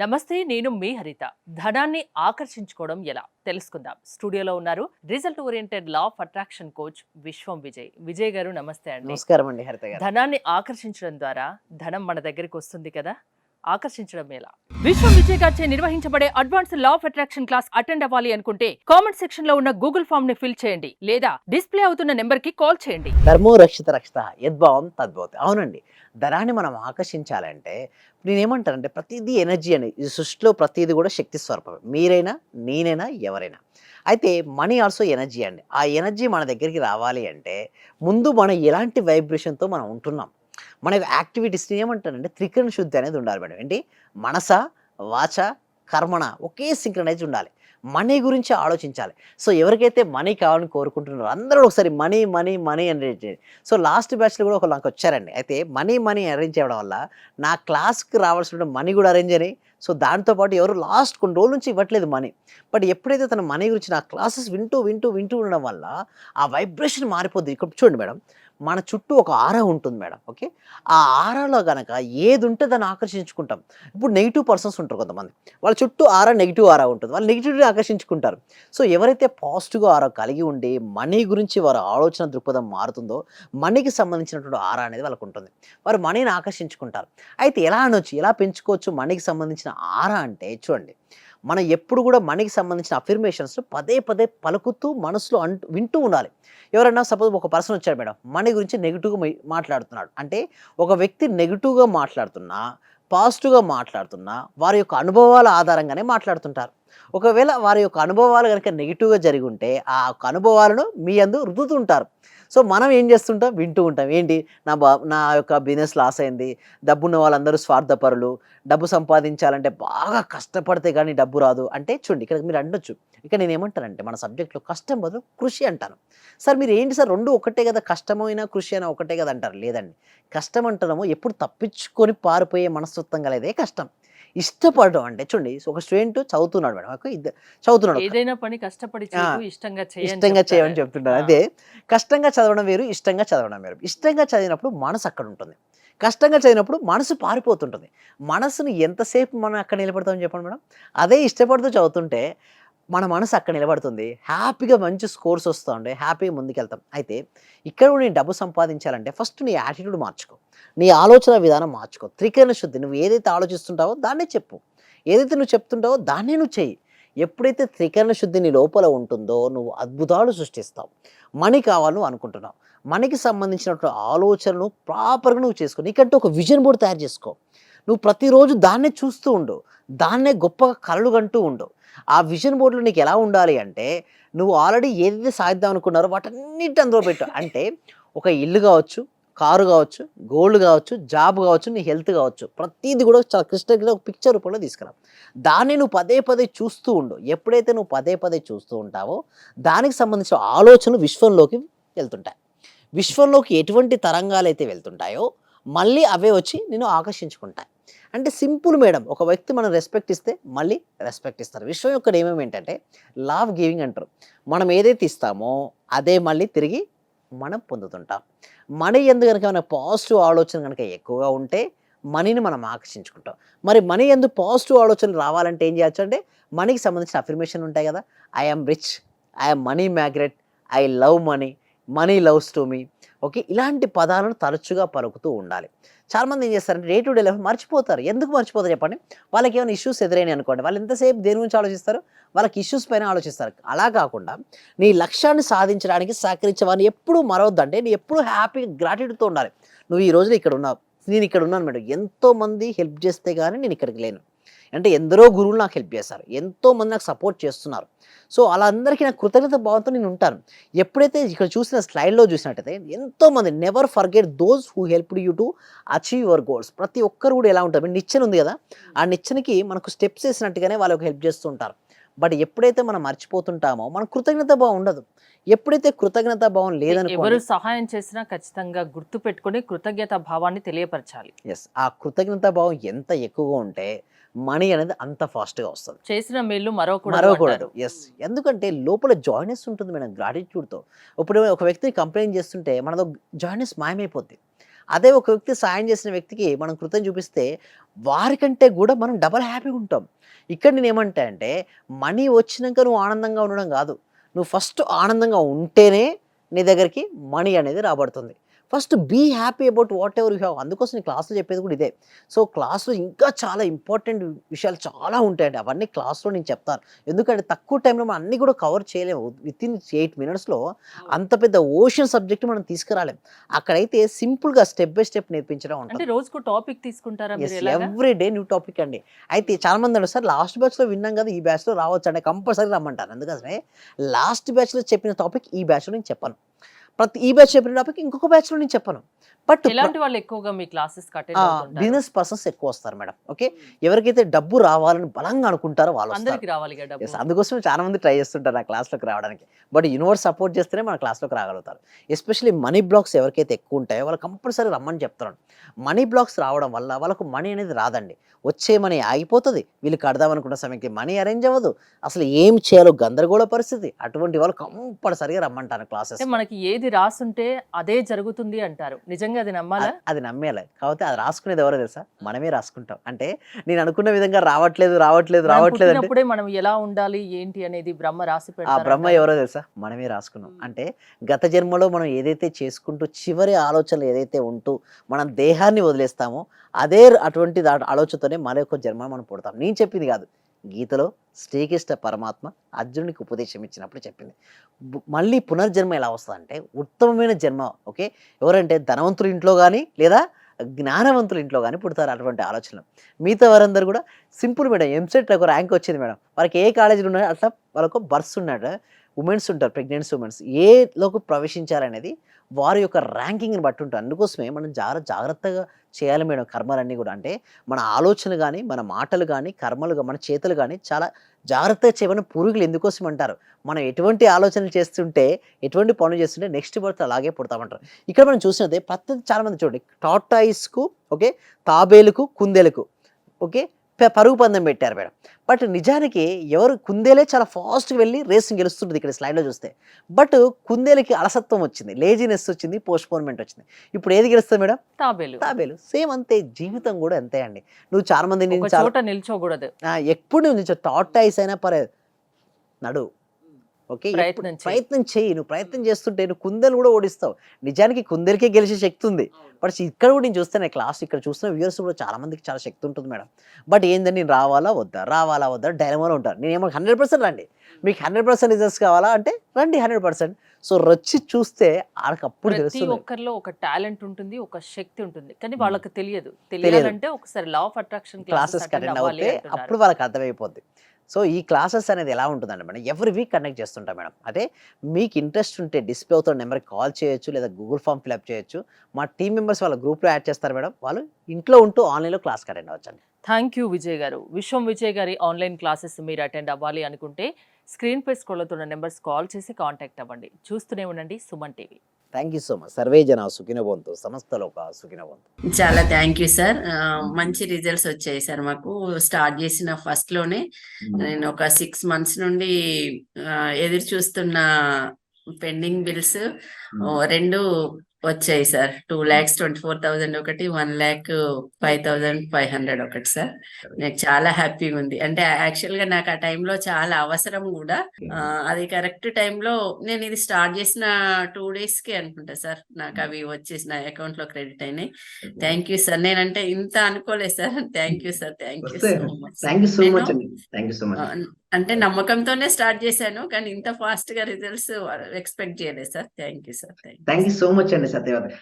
నమస్తే, నేను మీ హరిత. ధనాన్ని ఆకర్షించుకోవడం ఎలా తెలుసుకుందాం. స్టూడియోలో ఉన్నారు result oriented law of attraction coach విశ్వం విజయ్. విజయ్ గారు నమస్తే అండి. నమస్కారం అండి హరిత గారు. ధనాన్ని ఆకర్షించడం ద్వారా ధనం మన దగ్గరికి వస్తుంది కదా, ఆకర్షించడం ఎలా? విశ్వం విజయ్ గారిచే నిర్వహించబడే advance law of attraction class attend అవ్వాలి అనుకుంటే కామెంట్ సెక్షన్ లో ఉన్న గూగుల్ ఫామ్ ని ఫిల్ చేయండి, లేదా డిస్ప్లే అవుతున్న నెంబర్ కి కాల్ చేయండి. ధర్మో రక్షిత రక్షిత యద్భావం తద్భవతి. అవునండి, ధనాన్ని మనం ఆకర్షించాలంటే నేనేమంటానంటే ప్రతిదీ ఎనర్జీ అని, ఈ సృష్టిలో ప్రతిదీ కూడా శక్తి స్వరూపమే. మీరైనా నేనైనా ఎవరైనా. అయితే మనీ ఆల్సో ఎనర్జీ అండి. ఆ ఎనర్జీ మన దగ్గరికి రావాలి అంటే ముందు మనం ఎలాంటి వైబ్రేషన్తో మనం ఉంటున్నాం, మన యాక్టివిటీస్ని ఏమంటానంటే త్రికరణ శుద్ధి అనేది ఉండాలి మేడం. ఏంటి, మనస వాచ కర్మణ ఒకే సింక్రనైజ్ ఉండాలి. మనీ గురించి ఆలోచించాలి. సో ఎవరికైతే మనీ కావాలని కోరుకుంటున్నారో అందరూ ఒకసారి మనీ మనీ మనీ అరేంజ్ చేయండి. సో లాస్ట్ బ్యాచ్లో కూడా ఒక నాకు వచ్చారండి. అయితే మనీ మనీ అరేంజ్ చేయడం వల్ల నా క్లాస్కి రావాల్సిన మనీ కూడా అరేంజ్ అయినాయి. సో దాంతోపాటు ఎవరు లాస్ట్ కొన్ని రోజుల నుంచి ఇవ్వట్లేదు మనీ. బట్ ఎప్పుడైతే తన మనీ గురించి నా క్లాసెస్ వింటూ వింటూ వింటూ ఉండడం వల్ల ఆ వైబ్రేషన్ మారిపోద్ది. ఇక్కడ చూడండి మేడం, మన చుట్టూ ఒక ఆరా ఉంటుంది మేడం. ఓకే, ఆ ఆరాలో గనక ఏది ఉంటే దాన్ని ఆకర్షించుకుంటాం. ఇప్పుడు నెగిటివ్ పర్సన్స్ ఉంటారు కొంతమంది, వాళ్ళ చుట్టూ ఆరా నెగిటివ్ ఆరా ఉంటుంది, వాళ్ళు నెగిటివ్ని ఆకర్షించుకుంటారు. సో ఎవరైతే పాజిటివ్గా ఆరా కలిగి ఉండి మనీ గురించి వారి ఆలోచన దృక్పథం మారుతుందో మనీకి సంబంధించినటువంటి ఆరా అనేది వాళ్ళకు ఉంటుంది. వారు మనీని ఆకర్షించుకుంటారు. అయితే ఎలా అనొచ్చు, ఎలా పెంచుకోవచ్చు మనీకి సంబంధించిన ఆరా అంటే చూడండి, మనం ఎప్పుడు కూడా మనీకి సంబంధించిన అఫర్మేషన్స్ పదే పదే పలుకుతూ మనసులో వింటూ ఉండాలి. ఎవరైనా సపోజ్ ఒక పర్సన్ వచ్చాడు మేడం, మనీ గురించి నెగిటివ్గా మాట్లాడుతున్నాడు అంటే, ఒక వ్యక్తి నెగిటివ్గా మాట్లాడుతున్నా పాజిటివ్గా మాట్లాడుతున్నా వారి యొక్క అనుభవాల ఆధారంగానే మాట్లాడుతుంటారు. ఒకవేళ వారి యొక్క అనుభవాలు కనుక నెగిటివ్గా జరిగి ఉంటే ఆ యొక్క అనుభవాలను మీ అందు రుద్దుతుంటారు. సో మనం ఏం చేస్తుంటాం, వింటూ ఉంటాం. ఏంటి, నా యొక్క బిజినెస్ లాస్ అయింది, డబ్బున్న వాళ్ళందరూ స్వార్థపరులు, డబ్బు సంపాదించాలంటే బాగా కష్టపడితే కానీ డబ్బు రాదు అంటే. చూడండి, ఇక్కడ మీరు అండొచ్చు, ఇక్కడ నేను ఏమంటానంటే మన సబ్జెక్ట్లో కష్టం బదులు కృషి అంటాను. సార్ మీరు ఏంటి సార్ రెండు ఒకటే కదా, కష్టమైనా కృషి అయినా ఒకటే కదా అంటారు. లేదండి, కష్టం అంటున్నాము ఎప్పుడు తప్పించుకొని పారిపోయే మనస్తత్వం కలదే కష్టం. ఇష్టపడడం అంటే చూడండి, ఒక స్టూడెంట్ చదువుతున్నాడు మేడం, చదువుతున్నాడు, ఏదైనా పని కష్టపడి చేయకు, ఇష్టంగా ఇష్టంగా చేయమని చెప్తుంటారు. అదే, కష్టంగా చదవడం వేరు, ఇష్టంగా చదవడం వేరు. ఇష్టంగా చదివినప్పుడు మనసు అక్కడ ఉంటుంది, కష్టంగా చదివినప్పుడు మనసు పారిపోతుంటుంది. మనసుని ఎంతసేపు మనం అక్కడ నిలబడతామని చెప్పండి మేడం. అదే ఇష్టపడుతూ చదువుతుంటే మన మనసు అక్కడ నిలబడుతుంది, హ్యాపీగా మంచి స్కోర్స్ వస్తూ ఉండే హ్యాపీగా ముందుకెళ్తాం. అయితే ఇక్కడ నీ డబ్బు సంపాదించాలంటే ఫస్ట్ నీ యాటిట్యూడ్ మార్చుకో, నీ ఆలోచన విధానం మార్చుకో. త్రికరణ శుద్ధి, నువ్వు ఏదైతే ఆలోచిస్తుంటావో దాన్నే చెప్పు, ఏదైతే నువ్వు చెప్తుంటావో దాన్నే నువ్వు చెయ్యి. ఎప్పుడైతే త్రికరణ శుద్ధి నీ లోపల ఉంటుందో నువ్వు అద్భుతాలు సృష్టిస్తావు. మనీ కావాలి నువ్వు అనుకుంటున్నావు, మనీకి సంబంధించినటువంటి ఆలోచనలు ప్రాపర్గా నువ్వు చేసుకో. నీకంటే ఒక విజన్ బోర్డు తయారు చేసుకో. నువ్వు ప్రతిరోజు దాన్నే చూస్తూ ఉండు, దాన్నే గొప్పగా కలలు కంటూ ఉండు. ఆ విజన్ బోర్డులో నీకు ఎలా ఉండాలి అంటే, నువ్వు ఆల్రెడీ ఏదైతే సాధిద్దాం అనుకున్నారో వాటన్నిటి అందులో పెట్టు. అంటే ఒక ఇల్లు కావచ్చు, కారు కావచ్చు, గోల్డ్ కావచ్చు, జాబ్ కావచ్చు, నీ హెల్త్ కావచ్చు, ప్రతిదీ కూడా చాలా క్లిష్టంగా ఒక పిక్చర్ రూపంలో తీసుకురా. దాన్ని నువ్వు పదే పదే చూస్తూ ఉండు. ఎప్పుడైతే నువ్వు పదే పదే చూస్తూ ఉంటావో దానికి సంబంధించిన ఆలోచనలు విశ్వంలోకి వెళ్తుంటాయి. విశ్వంలోకి ఎటువంటి తరంగాలు అయితే వెళ్తుంటాయో మళ్ళీ అవే వచ్చి నేను ఆకర్షించుకుంటాయి. అంటే సింపుల్ మేడం, ఒక వ్యక్తి మనం రెస్పెక్ట్ ఇస్తే మళ్ళీ రెస్పెక్ట్ ఇస్తారు. విశ్వం యొక్క నియమం ఏంటంటే లా ఆఫ్ గివింగ్ అంటారు. మనం ఏదైతే ఇస్తామో అదే మళ్ళీ తిరిగి మనం పొందుతుంటాం. మనీ ఎందు కనుక మన పాజిటివ్ ఆలోచన కనుక ఎక్కువగా ఉంటే మనీని మనం ఆకర్షించుకుంటాం. మరి మనీ ఎందు పాజిటివ్ ఆలోచనలు రావాలంటే ఏం చేయొచ్చు అంటే, మనీకి సంబంధించిన అఫర్మేషన్ ఉంటాయి కదా, I am rich, I am money magnet, I love money, money loves to me. Okay, ఇలాంటి పదాలను తరచుగా పలుకుతూ ఉండాలి. చాలామంది ఏం చేస్తారంటే డే టు డే లైఫ్ మర్చిపోతారు. ఎందుకు మర్చిపోతారు చెప్పండి, వాళ్ళకి ఏమైనా ఇష్యూస్ ఎదురైనాయి అనుకోండి, వాళ్ళు ఎంతసేపు దేని గురించి ఆలోచిస్తారు, వాళ్ళకి ఇష్యూస్ పైన ఆలోచిస్తారు. అలా కాకుండా నీ లక్ష్యాన్ని సాధించడానికి సహకరించేవాడిని ఎప్పుడూ మరవద్దంటే, నీ ఎప్పుడూ హ్యాపీగా గ్రాటిట్యూడ్తో ఉండాలి. నువ్వు ఈ రోజున ఇక్కడ ఉన్నావు, నేను ఇక్కడ ఉన్నాను మేడం, ఎంతోమంది హెల్ప్ చేస్తే కానీ నేను ఇక్కడికి లేను. అంటే ఎందరో గురువులు నాకు హెల్ప్ చేస్తారు, ఎంతోమంది నాకు సపోర్ట్ చేస్తున్నారు. సో అలా అందరికీ నాకు కృతజ్ఞత భావంతో నేను ఉంటాను. ఎప్పుడైతే ఇక్కడ చూసిన స్లైడ్లో చూసినట్టయితే ఎంతోమంది, never forget those who helped you to achieve your goals. ప్రతి ఒక్కరు కూడా ఎలా ఉంటారు, నిచ్చెన ఉంది కదా, ఆ నిచ్చెనకి మనకు స్టెప్స్ వేసినట్టుగానే వాళ్ళకి హెల్ప్ చేస్తూ ఉంటారు. బట్ ఎప్పుడైతే మనం మర్చిపోతుంటామో మనకు కృతజ్ఞత భావం ఉండదు. ఎప్పుడైతే కృతజ్ఞత భావం లేదనుకోండి, ఎవరు సహాయం చేసినా ఖచ్చితంగా గుర్తు పెట్టుకుని కృతజ్ఞత భావాన్ని తెలియపరచాలి. ఎస్, ఆ కృతజ్ఞత భావం ఎంత ఎక్కువగా ఉంటే మనీ అనేది అంత ఫాస్ట్గా వస్తుంది. చేసిన మేలు మరవకూడదు మరవకూడదు. అంటారు. ఎస్, ఎందుకంటే లోపల జాయినెస్ ఉంటుంది మేడం గ్రాటిట్యూడ్తో. ఇప్పుడు ఒక వ్యక్తి కంప్లైంట్ చేస్తుంటే మనతో జాయినెస్ మాయమైపోద్ది. అదే ఒక వ్యక్తి సాయం చేసిన వ్యక్తికి మనం కృతజ్ఞత చూపిస్తే వారికంటే కూడా మనం డబల్ హ్యాపీగా ఉంటాం. ఇక్కడ నేనేమంటా అంటే మనీ వచ్చినాక నువ్వు ఆనందంగా ఉండడం కాదు. నువ్వు ఫస్ట్ ఆనందంగా ఉంటేనే నీ దగ్గరికి మనీ అనేది రాబడుతుంది. First be happy about whatever you have. అందుకోసం నేను క్లాస్‌లో చెప్పేది కూడా ఇదే. సో క్లాస్‌లో ఇంకా చాలా ఇంపార్టెంట్ విషయాలు చాలా ఉంటాయండి. అవన్నీ క్లాస్‌లో నేను చెప్తాను. ఎందుకంటే తక్కువ టైంలో మనం అన్నీ కూడా కవర్ చేయలేము. వితిన్ 8 మినిట్స్‌లో అంత పెద్ద ఓషన్ సబ్జెక్ట్ మనం తీసుకురాలేం. అక్కడైతే సింపుల్‌గా స్టెప్ బై స్టెప్ నేర్పించడం అంటే ఉంటుంది. రోజుకో టాపిక్ తీసుకుంటారా యెస్. మీరు ఎలాగా? ఎవ్రీ డే న్యూ టాపిక్ అండి. అయితే చాలామంది అంటారు, "సార్ లాస్ట్ బ్యాచ్‌లో విన్నాం కదా! ఈ బ్యాచ్‌లో రావచ్చండి." కంపల్సరీ రమ్మంటాను. అందుకోసమే లాస్ట్ బ్యాచ్‌లో చెప్పిన టాపిక్ ఈ బ్యాచ్‌లో నేను చెప్పను. ఈ బ్యాచ్ చెప్పిన టాపిక్ ఇంకొక బ్యాచ్‌లో నేను చెప్పను. బట్ ఎలాంటి వాళ్ళు ఎక్కువగా మీ క్లాసెస్‌కి అటెండ్ అవుతుంటారు? బిజినెస్ పర్సన్స్ ఎక్కువ వస్తారు మేడం. ఓకే. ఎవరికైతే డబ్బు రావాలని బలంగా అనుకుంటారో వాళ్ళు వస్తారు. అందరికి రావాలిగా డబ్బు. యెస్. అందుకోసమే చాలా మంది ట్రై చేస్తుంటారు నా క్లాస్‌లోకి రావడానికి. బట్ యూనివర్స్ సపోర్ట్ చేస్తేనే మన క్లాస్‌లోకి రాగలుగుతారు. ఎస్పెషల్లీ మనీ బ్లాక్స్ ఎవరికైతే ఎక్కువ ఉంటాయో వాళ్ళు కంపల్సరీ రమ్మని చెప్తున్నాను. మనీ బ్లాక్స్ రావడం వల్ల వాళ్ళకు మనీ అనేది రాదండి. వచ్చే మనీ ఆగిపోతది. వీళ్ళు కడదామనుకున్న సమయానికి మనీ అరేంజ్ అవ్వదు. అసలు ఏం చేయాలో గందరగోళ పరిస్థితి. అటువంటి వాళ్ళు కంపల్సరీగా రమ్మంటాను క్లాసెస్. అంటే మనకి ఏది రాసుంటే అదే జరుగుతుంది అంటారు. నిజంగా అది నమ్మాలా? అది నమ్మేయాలి. కాకపోతే అది రాసుకునేది ఎవరో తెలుసా? మనమే రాసుకుంటాం. అంటే నేను అనుకున్న విధంగా రావట్లేదు మనం అంటే పుట్టినప్పుడే మనం ఎలా ఉండాలి ఏంటి అనేది బ్రహ్మ రాసి ఆ పెడతారు బ్రహ్మ అంటారు. ఎవరో తెలుసా? మనమే రాసుకున్నాం. అంటే గత జన్మలో మనం ఏదైతే చేసుకుంటూ చివరి ఆలోచనలు ఏదైతే ఉంటూ మనం దేహాన్ని వదిలేస్తామో అదే అటువంటి ఆలోచనతోనే మరొక జన్మ మనం పుడతాం. నేను చెప్పింది కాదు. గీతలో శ్రీకృష్ణ పరమాత్మ అర్జునుడికి ఉపదేశం ఇచ్చినప్పుడు చెప్పింది. మళ్ళీ పునర్జన్మ ఎలా వస్తదంటే ఉత్తమమైన జన్మ. ఓకే. ఎవరంటే ధనవంతుల ఇంట్లో గాని లేదా జ్ఞానవంతుల ఇంట్లో గాని పుడతారు అటువంటి ఆలోచనలు. మిగతా వారందరూ కూడా సింపుల్ మేడం. ఎంసెట్‌లో ఒక ర్యాంక్ వచ్చింది మేడం. వారికి ఏ కాలేజీలో ఉన్నాయో అట్లా వాళ్ళకు బర్స్ ఉన్నాడు. వుమెన్స్ ఉంటారు. ప్రెగ్నెన్సీ వుమెన్స్ ఏలోకి ప్రవేశించాలనేది వారి యొక్క ర్యాంకింగ్‌ని బట్టి ఉంటుంది. అందుకోసమే మనం జాగ్రత్తగా చేయాలి మేడం కర్మలన్నీ కూడా. అంటే మన ఆలోచన గాని, మన మాటలు గాని, మన చేతులు గాని చాలా జాగ్రత్తగా చేయమని పూర్వీకులు ఎందుకోసం అంటారు. మనం ఎటువంటి ఆలోచనలు చేస్తుంటే, ఎటువంటి పనులు చేస్తుంటే నెక్స్ట్ బర్త్ అలాగే పుడతామంటారు. ఇక్కడ మనం చూసినట్టే ప్రతి చాలా మంది చూడండి టార్టాయిస్‌కు ఓకే. తాబేలుకు, కుందేలుకు ఓకే. పరుగు పందెం పెట్టారు మేడం. బట్ నిజానికి కుందేలే చాలా ఫాస్ట్‌గా వెళ్లి రేస్‌ని గెలుస్తుంటది ఇక్కడ స్లైడ్‌లో చూస్తే. బట్ కుందేలుకి అలసత్వం వచ్చింది. లేజినెస్ వచ్చింది. పోస్ట్‌పోన్‌మెంట్ వచ్చింది. ఇప్పుడు ఏది గెలుస్తది మేడం? తాబేలు. తాబేలు. సేమ్ అంతే. జీవితం కూడా అంతే అండి. నువ్వు చాలా మంది ఒక నేను చాలా చోట నిల్చోకూడదు. ఎప్పుడు నువ్వు టార్టాయిస్ అయినా పర్లేదు. నడువు. ఓకే. ప్రయత్నం చెయ్యి. ప్రయత్నం చెయ్యి. నువ్వు ప్రయత్నం చేస్తుంటే నువ్వు కుందేలుని కూడా ఓడిస్తావు. నిజానికి కుందేలుకే గెలిచే శక్తి ఉంది. బట్ ఇక్కడ కూడా నేను చూస్తాను క్లాస్ ఇక్కడ చూస్తున్న వ్యూవర్స్ కూడా చాలా మందికి చాలా శక్తి ఉంటుంది మేడం. బట్ ఏందంటే నేను రావాలా వద్దా డైలమాలో ఉంటారు. నేనేమో 100% రండి. మీకు 100% రిజల్ట్స్ కావాలా అంటే రండి 100%. సో వచ్చి చూస్తే ఆళ్ళకప్పుడు ప్రతి తెలుస్తుంది. ఒక్కరిలో ఒక టాలెంట్ ఉంటుంది, ఒక శక్తి ఉంటుంది. కానీ వాళ్ళకి తెలియదు. తెలియాలంటే ఒకసారి లా ఆఫ్ అట్రాక్షన్ క్లాసెస్ క్లాసెస్‌కి అటెండ్ అటెండ్ అవ్వాలి అవుతే అంటున్నారు. అప్పుడు వాళ్ళకి అర్థమైపోద్ది. సో ఈ క్లాసెస్ అనేది ఎలా ఉంటుందంటే మేడం ఎవ్రీ వీక్ కండక్ట్ చేస్తుంటాం మేడం. అంటే మీకు ఇంట్రెస్ట్ ఉంటే డిస్‌ప్లే అవుతున్న నెంబర్‌కి కాల్ చేయొచ్చు లేదా గూగుల్ ఫార్మ్ ఫిల్ అప్ చేయొచ్చు. మా టీమ్ మెంబర్స్ వాళ్ళ గ్రూప్‌లో యాడ్ చేస్తారు మేడం. వాళ్ళు ఇంట్లో ఉంటూ ఆన్‌లైన్‌లో క్లాస్‌కి అటెండ్ అవ్వచ్చండి. థ్యాంక్ యూ విజయ్ గారు. విశ్వం విజయ్ గారి ఆన్లైన్ క్లాసెస్ మీరు అటెండ్ అవ్వాలి అనుకుంటే స్క్రీన్ పై స్క్రోల్ అవుతున్న నెంబర్స్ కాల్ చేసి కాంటాక్ట్ అవ్వండి. చూస్తూనే ఉండండి Suman TV. Thank you so much. Survey జన సుఖినో భవంతు. సమస్త లోకా సుఖినో భవంతు. చాలా థ్యాంక్ యూ సార్. మంచి రిజల్ట్స్ వచ్చాయి సార్ మాకు. స్టార్ట్ చేసిన ఫస్ట్ లోనే నేను ఒక 6 months నుండి ఎదురు చూస్తున్న పెండింగ్ బిల్స్ 2 వచ్చాయి సార్. 2,24,000 ఒకటి, 1,05,500 ఒకటి సార్. నాకు చాలా హ్యాపీగా ఉంది. అంటే యాక్చువల్ గా నాకు ఆ టైంలో చాలా అవసరం కూడా. అది కరెక్ట్ టైంలో నేను ఇది స్టార్ట్ చేసిన 2 days కి అనుకుంటా సార్ నాకు అవి వచ్చేసి నా అకౌంట్ లో క్రెడిట్ అయినాయి. Thank you sir. నేనంటే ఇంత అనుకోలేదు sir. Thank you sir. Thank you so much. Thank you so much అండి. Thank you so much. అంటే నమ్మకంతోనే స్టార్ట్ చేశాను కానీ ఇంత ఫాస్ట్ గా రిజల్ట్స్ ఎక్స్పెక్ట్ చేయలేదు sir. Thank you sir. Thank you so much అండి సత్యవతి.